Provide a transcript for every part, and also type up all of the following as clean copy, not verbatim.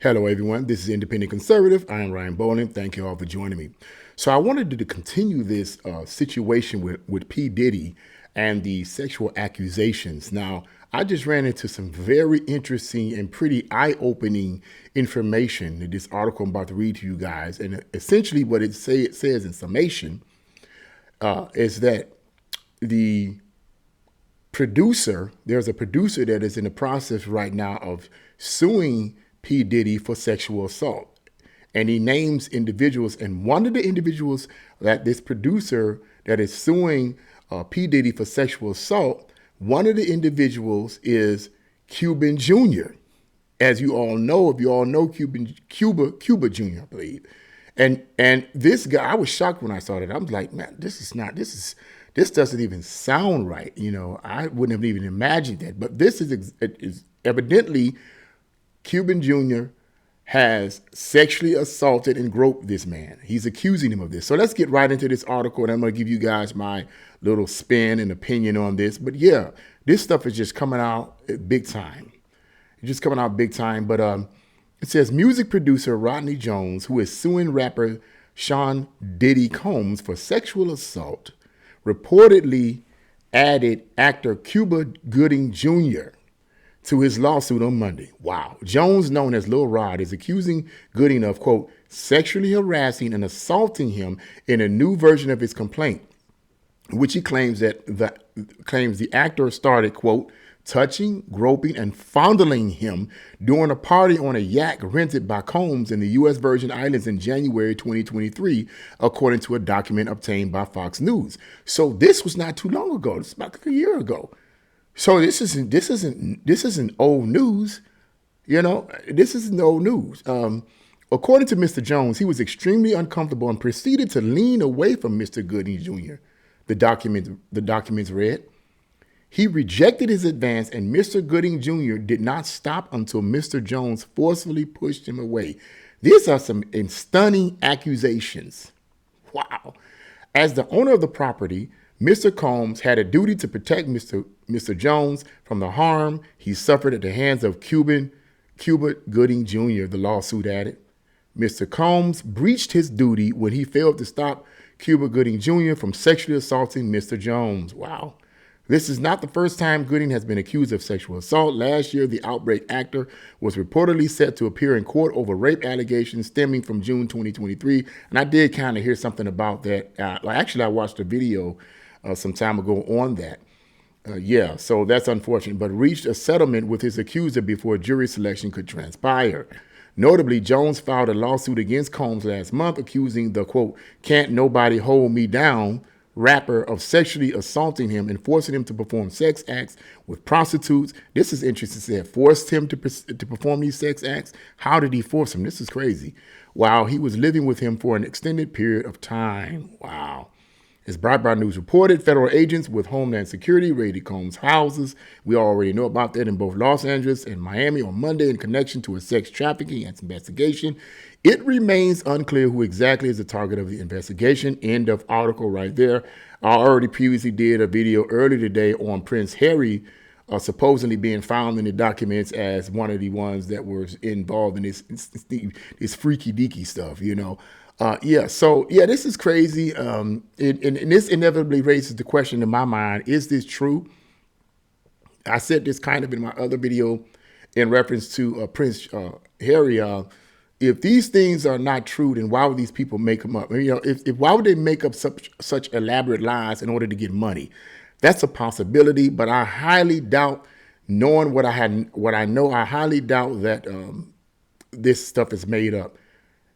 Hello, everyone. This is Independent Conservative. I am Ryan Bowling. Thank you all for joining me. So I wanted to continue this situation with P. Diddy and the sexual accusations. Now, I just ran into some very interesting and pretty eye-opening information in this article I'm about to read to you guys. And essentially what it says in summation is that the there's a producer that is in the process right now of suing P. Diddy for sexual assault. And he names individuals, and one of the individuals that this producer that is suing P. Diddy for sexual assault, one of the individuals is Cuban Jr. As you all know, if you all know Cuba Jr., I believe. And this guy, I was shocked when I saw that. I was like, man, this doesn't even sound right. You know, I wouldn't have even imagined that. But this is evidently Cuban Jr. has sexually assaulted and groped this man. He's accusing him of this. So let's get right into this article, and I'm going to give you guys my little spin and opinion on this. But yeah, this stuff is just coming out big time. It's just coming out big time. But it says music producer Rodney Jones, who is suing rapper Sean Diddy Combs for sexual assault, reportedly added actor Cuba Gooding Jr. to his lawsuit on Monday. Wow. Jones, known as Lil Rod, is accusing Gooding of, quote, sexually harassing and assaulting him in a new version of his complaint, which he claims the actor started, quote, touching, groping, and fondling him during a party on a yacht rented by Combs in the U.S. Virgin Islands in January 2023, according to a document obtained by Fox News. So this was not too long ago. This is about a year ago. So this isn't old news. You know, this isn't old news. According to Mr. Jones, he was extremely uncomfortable and proceeded to lean away from Mr. Gooding Jr. The documents read. He rejected his advance, and Mr. Gooding Jr. did not stop until Mr. Jones forcefully pushed him away. These are some stunning accusations. Wow. As the owner of the property, Mr. Combs had a duty to protect Mr. Jones from the harm he suffered at the hands of Cuba Gooding Jr., the lawsuit added. Mr. Combs breached his duty when he failed to stop Cuba Gooding Jr. from sexually assaulting Mr. Jones. Wow. This is not the first time Gooding has been accused of sexual assault. Last year, the Outbreak actor was reportedly set to appear in court over rape allegations stemming from June 2023. And I did kind of hear something about that. Actually, I watched a video some time ago on that. So that's unfortunate, but reached a settlement with his accuser before jury selection could transpire. Notably, Jones filed a lawsuit against Combs last month, accusing the, quote, can't nobody hold me down rapper of sexually assaulting him and forcing him to perform sex acts with prostitutes. This is interesting. Said forced him to perform these sex acts. How did he force him? This is crazy. While he was living with him for an extended period of time. Wow. As Breitbart News reported, federal agents with Homeland Security raided Combs' houses. We already know about that in both Los Angeles and Miami on Monday in connection to a sex trafficking investigation. It remains unclear who exactly is the target of the investigation. End of article right there. I already previously did a video earlier today on Prince Harry supposedly being found in the documents as one of the ones that was involved in this freaky deaky stuff, you know. This is crazy. And this inevitably raises the question in my mind, is this true? I said this kind of in my other video in reference to Prince Harry. If these things are not true, then why would these people make them up? You know, why would they make up such elaborate lies in order to get money? That's a possibility, but I highly doubt, knowing what I know, I highly doubt that this stuff is made up.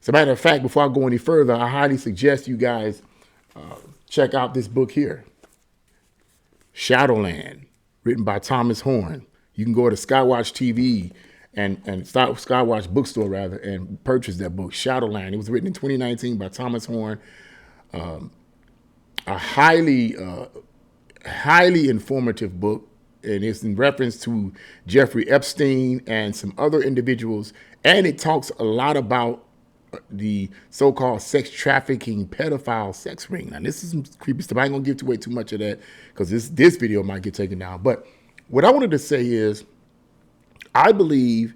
As a matter of fact, before I go any further, I highly suggest you guys check out this book here, Shadowland, written by Thomas Horn. You can go to Skywatch TV and Skywatch bookstore rather, and purchase that book, Shadowland. It was written in 2019 by Thomas Horn. A highly informative book, and it's in reference to Jeffrey Epstein and some other individuals, and it talks a lot about the so-called sex trafficking pedophile sex ring. Now, this is some creepy stuff. I ain't gonna give away too much of that because this video might get taken down. But what I wanted to say is, I believe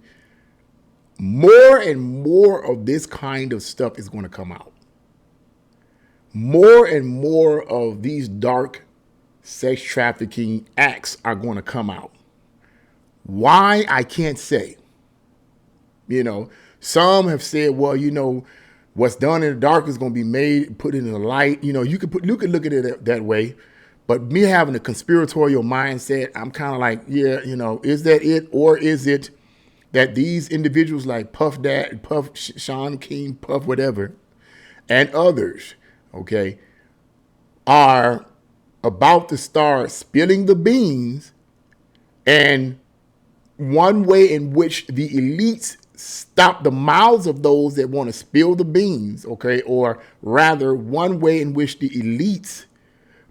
more and more of this kind of stuff is going to come out. More and more of these dark sex trafficking acts are going to come out. Why? I can't say. Some have said, well, what's done in the dark is going to be made, put in the light. You could look at it that way. But me having a conspiratorial mindset, I'm kind of like, yeah, is that it? Or is it that these individuals like Puff Dad, Puff Sean King, Puff whatever, and others, okay, are about to start spilling the beans, and one way in which the elites stop the mouths of those that want to spill the beans, okay, or rather one way in which the elites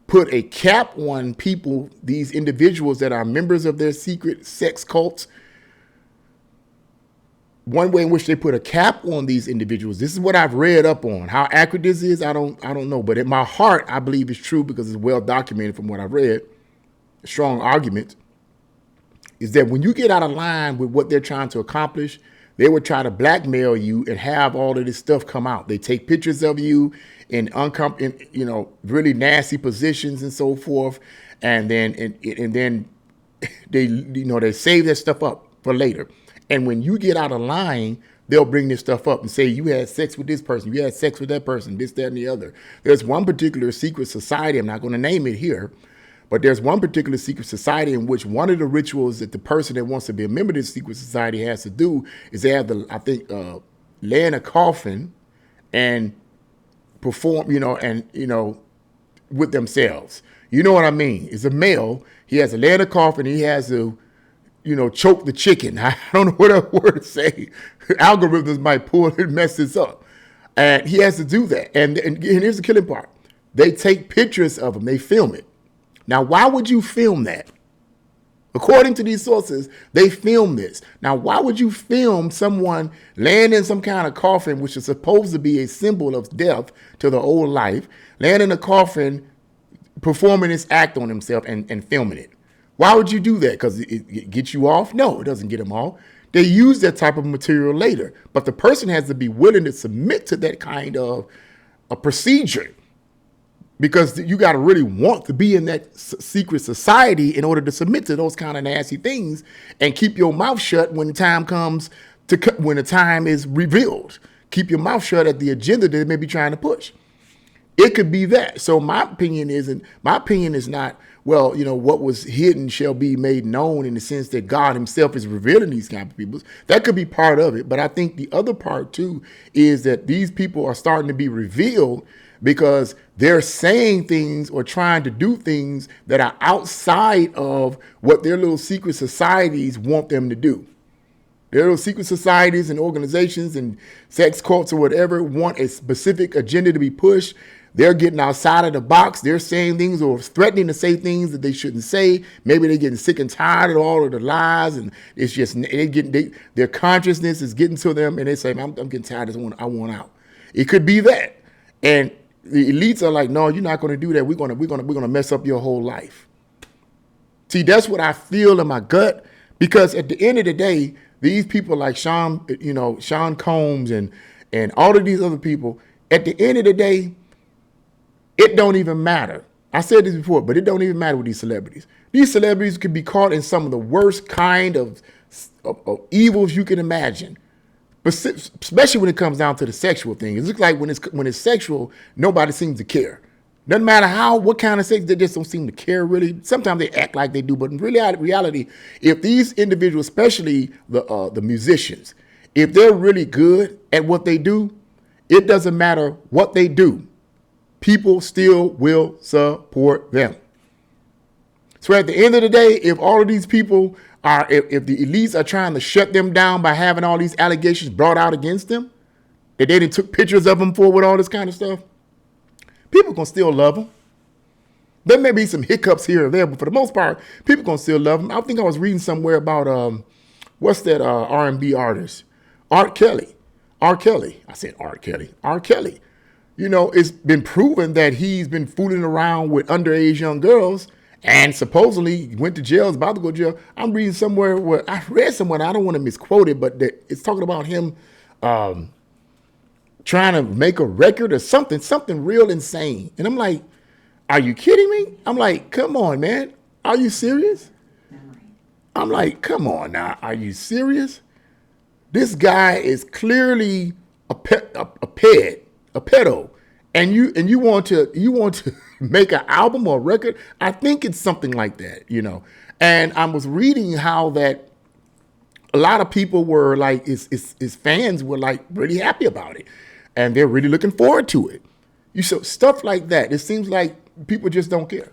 put a cap on people, these individuals that are members of their secret sex cults. One way in which they put a cap on these individuals. This is what I've read up on. How accurate this is, I don't know. But in my heart, I believe it's true because it's well documented from what I've read. A strong argument is that when you get out of line with what they're trying to accomplish, they would try to blackmail you and have all of this stuff come out. They take pictures of you in really nasty positions and so forth, and then they save that stuff up for later. And when you get out of line, they'll bring this stuff up and say, you had sex with this person, you had sex with that person, this, that, and the other. There's one particular secret society, I'm not going to name it here, but there's one particular secret society in which one of the rituals that the person that wants to be a member of this secret society has to do is they have to, lay in a coffin and perform, with themselves. You know what I mean? It's a male. He has to lay in a coffin. He has to, choke the chicken. I don't know what other word to say. Algorithms might pull and mess this up. And he has to do that. And here's the killing part. They take pictures of him. They film it. Now, why would you film that? According to these sources, they film this. Now, why would you film someone laying in some kind of coffin, which is supposed to be a symbol of death to the old life, laying in a coffin, performing this act on himself and filming it? Why would you do that? Because it gets you off? No, it doesn't get them off. They use that type of material later. But the person has to be willing to submit to that kind of a procedure. Because you got to really want to be in that secret society in order to submit to those kind of nasty things and keep your mouth shut when the time comes when the time is revealed. Keep your mouth shut at the agenda that they may be trying to push. It could be that. So my opinion is not, well, what was hidden shall be made known, in the sense that God himself is revealing these kind of people. That could be part of it. But I think the other part too is that these people are starting to be revealed because they're saying things or trying to do things that are outside of what their little secret societies want them to do. Their little secret societies and organizations and sex cults or whatever want a specific agenda to be pushed. They're getting outside of the box. They're saying things or threatening to say things that they shouldn't say. Maybe they're getting sick and tired of all of the lies, and it's just their consciousness is getting to them, and they say, I'm getting tired of this. I want out. It could be that. And the elites are like, no, you're not going to do that. We're going to mess up your whole life. See, that's what I feel in my gut, because at the end of the day, these people like Sean Combs and all of these other people, at the end of the day, it don't even matter. I said this before, but it don't even matter with these celebrities. These celebrities could be caught in some of the worst kind of evils you can imagine. But especially when it comes down to the sexual thing. It looks like when it's sexual, nobody seems to care. Doesn't matter what kind of sex, they just don't seem to care really. Sometimes they act like they do, but in reality, if these individuals, especially the musicians, if they're really good at what they do, it doesn't matter what they do. People still will support them. So at the end of the day, if all of these people if the elites are trying to shut them down by having all these allegations brought out against them, that they took pictures of them for with all this kind of stuff, people can still love them. There may be some hiccups here or there, but for the most part, people can still love them. I think I was reading somewhere about, what's that R&B artist? R. Kelly. I said R. Kelly. R. Kelly. It's been proven that he's been fooling around with underage young girls, and supposedly went to jail, is about to go to jail. I'm reading somewhere where I read somewhere, I don't want to misquote it, but it's talking about him trying to make a record or something real insane. And I'm like, are you kidding me? I'm like, come on, man. Are you serious? I'm like, come on now. Are you serious? This guy is clearly a pedo. And you want to make an album or a record? I think it's something like that, you know. And I was reading how that a lot of people were like, his fans were like really happy about it, and they're really looking forward to it. So stuff like that. It seems like people just don't care.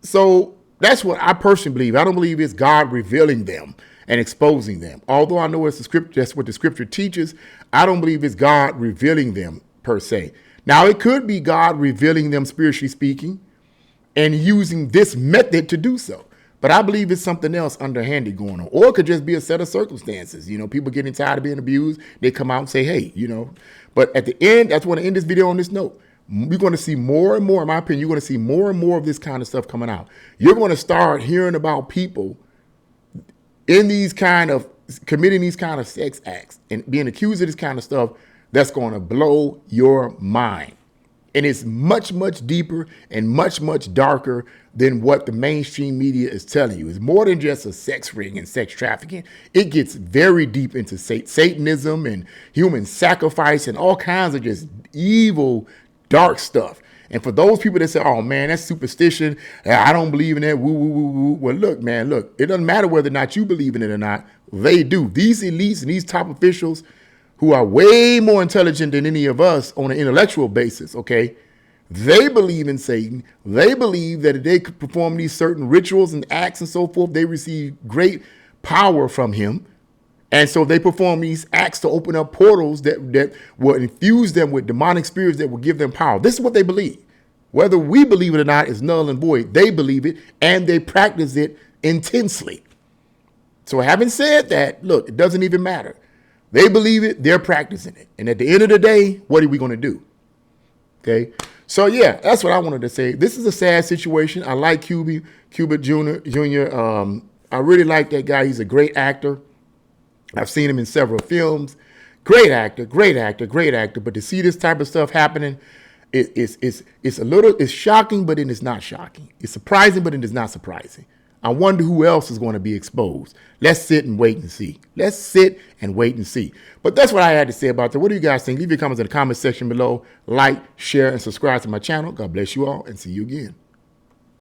So that's what I personally believe. I don't believe it's God revealing them and exposing them. Although I know it's the scripture, that's what the scripture teaches, I don't believe it's God revealing them per se. Now, it could be God revealing them spiritually speaking and using this method to do so. But I believe it's something else underhanded going on. Or it could just be a set of circumstances. You know, people getting tired of being abused. They come out and say, hey, you know. But at the end, that's when I end this video on this note. We're going to see more and more, in my opinion, you're going to see more and more of this kind of stuff coming out. You're going to start hearing about people in these kind of, committing these kind of sex acts and being accused of this kind of stuff that's going to blow your mind. And it's much, much deeper and much, much darker than what the mainstream media is telling you. It's more than just a sex ring and sex trafficking. It gets very deep into Satanism and human sacrifice and all kinds of just evil, dark stuff. And for those people that say, oh, man, that's superstition, I don't believe in that, woo, woo, woo, woo. Well, look, man, look, it doesn't matter whether or not you believe in it or not. They do. These elites and these top officials who are way more intelligent than any of us on an intellectual basis, okay, they believe in Satan. They believe that if they could perform these certain rituals and acts and so forth, they receive great power from him. And so they perform these acts to open up portals that will infuse them with demonic spirits that will give them power. This is what they believe. Whether we believe it or not is null and void. They believe it, and they practice it intensely. So having said that, look, it doesn't even matter. They believe it, they're practicing it. And at the end of the day, what are we going to do? Okay. So yeah, that's what I wanted to say. This is a sad situation. I like Cuba Jr. I really like that guy. He's a great actor. I've seen him in several films. Great actor, great actor, great actor. But to see this type of stuff happening, it's shocking, but it is not shocking. It's surprising, but it is not surprising. I wonder who else is going to be exposed. Let's sit and wait and see. Let's sit and wait and see. But that's what I had to say about that. What do you guys think? Leave your comments in the comment section below. Like, share, and subscribe to my channel. God bless you all, and see you again.